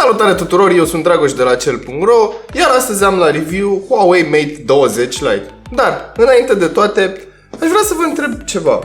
Salutare tuturor, eu sunt Dragoș de la Cel.ro, iar astăzi am la review Huawei Mate 20 Lite. Dar, înainte de toate, aș vrea să vă întreb ceva.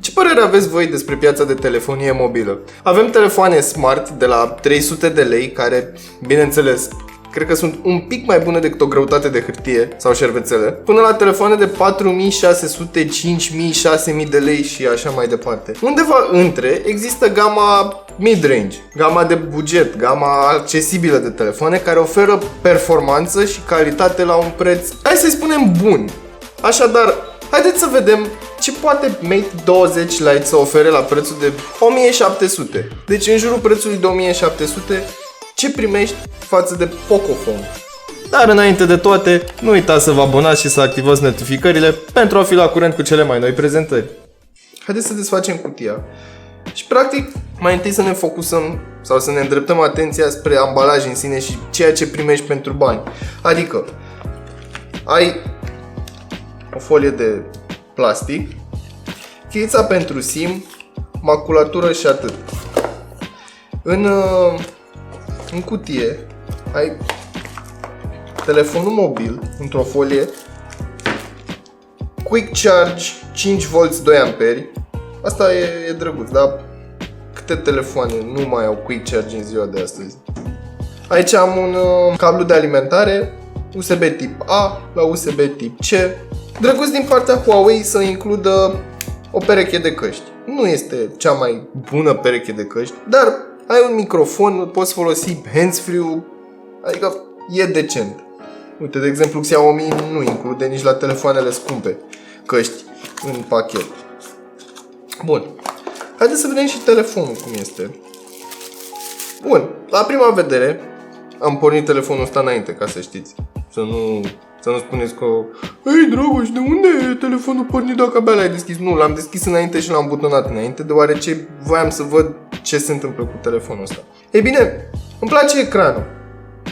Ce părere aveți voi despre piața de telefonie mobilă? Avem telefoane smart de la 300 de lei, care, bineînțeles, cred că sunt un pic mai bune decât o greutate de hârtie sau șervețele, până la telefoane de 4600, 5000, 6000 de lei și așa mai departe. Undeva între există gama mid-range, gama de buget, gama accesibilă de telefoane care oferă performanță și calitate la un preț, hai să-i spunem, bun. Așadar, haideți să vedem ce poate Mate 20 Lite să ofere la prețul de 1700. Deci în jurul prețului de 1700, ce primești față de Pocophone. Dar înainte de toate, nu uitați să vă abonați și să activați notificările pentru a fi la curent cu cele mai noi prezentări. Haideți să desfacem cutia și practic mai întâi să ne focusăm sau să ne îndreptăm atenția spre ambalaj în sine și ceea ce primești pentru bani. Adică ai o folie de plastic, cheița pentru SIM, maculatură și atât. În cutie ai telefonul mobil într-o folie, Quick Charge 5V 2A. Asta e drăguț, dar câte telefoane nu mai au Quick Charge în ziua de astăzi? Aici am un cablu de alimentare USB tip A la USB tip C. Drăguț din partea Huawei să includă o pereche de căști. Nu este cea mai bună pereche de căști, dar ai un microfon, poți folosi hands-free-ul, adică e decent. Uite, de exemplu, Xiaomi nu include nici la telefoanele scumpe căști în pachet. Bun, haideți să vedem și telefonul cum este. Bun, la prima vedere am pornit telefonul ăsta înainte, ca să știți. Să nu spuneți că ei, Dragoș, de unde e telefonul pornit dacă abia l-ai deschis? Nu, l-am deschis înainte și l-am butonat înainte, deoarece voiam să văd ce se întâmplă cu telefonul ăsta. Ei bine, îmi place ecranul.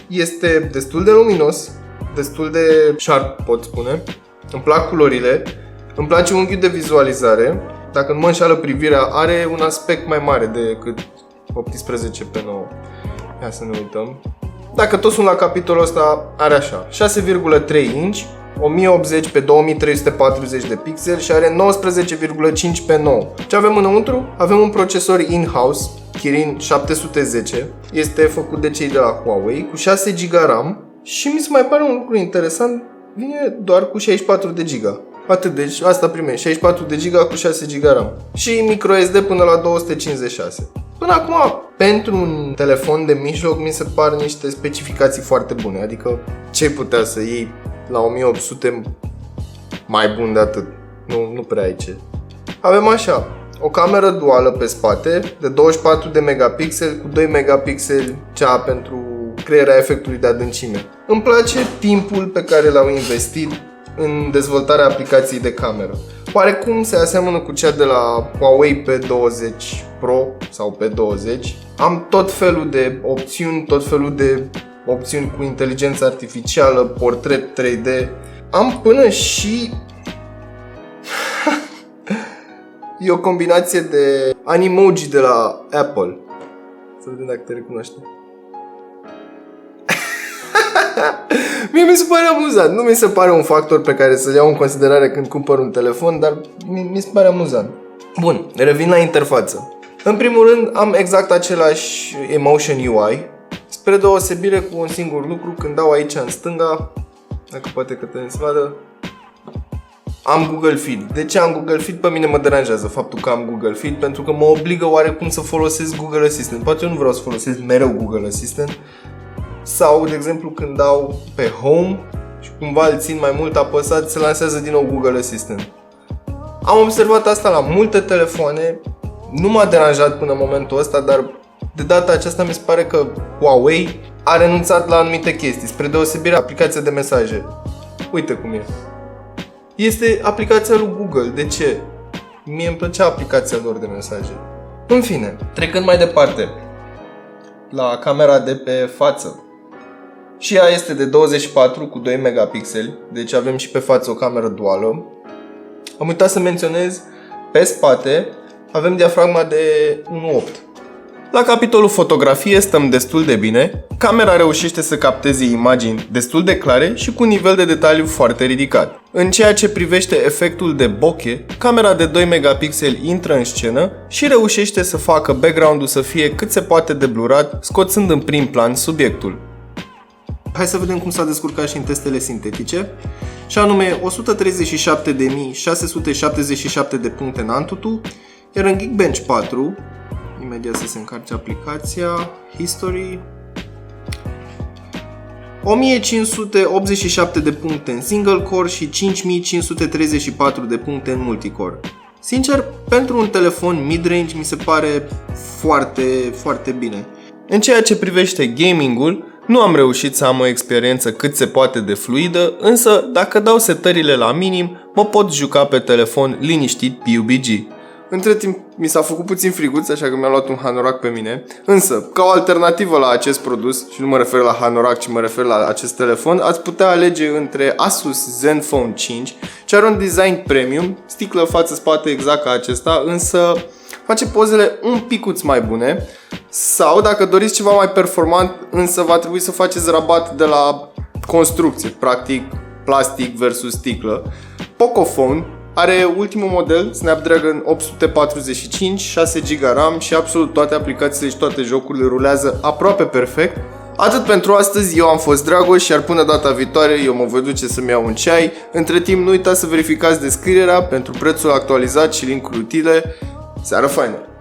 Este destul de luminos, destul de sharp, pot spune. Îmi plac culorile, îmi place unghiul de vizualizare. Dacă nu mă înșală privirea, are un aspect mai mare decât 18:9. Ia să ne uităm. Dacă toți sunt la capitolul ăsta, are așa 6,3 inch, 1080 pe 2340 de pixeli și are 19,5 pe 9. Ce avem înăuntru? Avem un procesor in-house, Kirin 710. Este făcut de cei de la Huawei, cu 6 GB RAM și mi se mai pare un lucru interesant, vine doar cu 64 de GB. Atât, deci asta primești, 64 de GB cu 6 GB RAM și microSD până la 256. Până acum, pentru un telefon de mijloc, mi se par niște specificații foarte bune. Adică, ce putea să iei la 1800 mai bun de atât? Nu prea ai ce. Avem așa, o cameră duală pe spate, de 24 de megapixeli, cu 2 megapixeli cea pentru crearea efectului de adâncime. Îmi place timpul pe care l-au investit în dezvoltarea aplicației de cameră. Oarecum se aseamănă cu cea de la Huawei P20 Pro sau P20. Am tot felul de opțiuni, cu inteligență artificială, portret 3D. Am până și e o combinație de Animoji de la Apple. Să vedem dacă te recunoaște. Mie mi se pare amuzant. Nu mi se pare un factor pe care să-l iau în considerare când cumpăr un telefon, dar mi se pare amuzant. Bun, revin la interfață. În primul rând am exact același Emotion UI, spre deosebire cu un singur lucru. Când dau aici în stânga, dacă poate că te vadă, am Google Feed. De ce am Google Feed? Pe mine mă deranjează faptul că am Google Feed, pentru că mă obligă oarecum să folosesc Google Assistant. Poate eu nu vreau să folosesc mereu Google Assistant. Sau, de exemplu, când dau pe Home și cumva îl țin mai mult apăsat, se lansează din nou Google Assistant. Am observat asta la multe telefoane, nu m-a deranjat până în momentul ăsta, dar de data aceasta mi se pare că Huawei a renunțat la anumite chestii, spre deosebire aplicația de mesaje. Uite cum e. Este aplicația lui Google. De ce? Mie îmi plăcea aplicația lor de mesaje. În fine, trecând mai departe la camera de pe față. Și ea este de 24 cu 2 megapixeli, deci avem și pe față o cameră duală. Am uitat să menționez, pe spate avem diafragma de 1.8. La capitolul fotografie stăm destul de bine, camera reușește să capteze imagini destul de clare și cu un nivel de detaliu foarte ridicat. În ceea ce privește efectul de bokeh, camera de 2 megapixeli intră în scenă și reușește să facă background-ul să fie cât se poate de blurat, scoțând în prim plan subiectul. Hai să vedem cum s-a descurcat și în testele sintetice, și anume 137.677 de puncte în AnTuTu, iar în Geekbench 4, imediat să se încarce aplicația, History, 1587 de puncte în single core și 5534 de puncte în multicore. Sincer, pentru un telefon mid-range mi se pare foarte bine. În ceea ce privește gaming-ul, nu am reușit să am o experiență cât se poate de fluidă, însă dacă dau setările la minim, mă pot juca pe telefon liniștit PUBG. Între timp mi s-a făcut puțin friguț, așa că mi-am luat un hanorac pe mine. Însă, ca o alternativă la acest produs, și nu mă refer la hanorac, ci mă refer la acest telefon, ați putea alege între Asus Zenfone 5, ce are un design premium, sticlă față-spate exact ca acesta, însă face pozele un picuț mai bune. Sau, dacă doriți ceva mai performant, însă va trebui să faceți rabat de la construcție, practic plastic versus sticlă, Pocophone are ultimul model, Snapdragon 845, 6 GB RAM și absolut toate aplicațiile și toate jocurile rulează aproape perfect. Atât pentru astăzi, eu am fost Dragoș, iar până data viitoare eu mă voi duce să-mi iau un ceai. Între timp nu uitați să verificați descrierea pentru prețul actualizat și link-uri utile. Seară faină!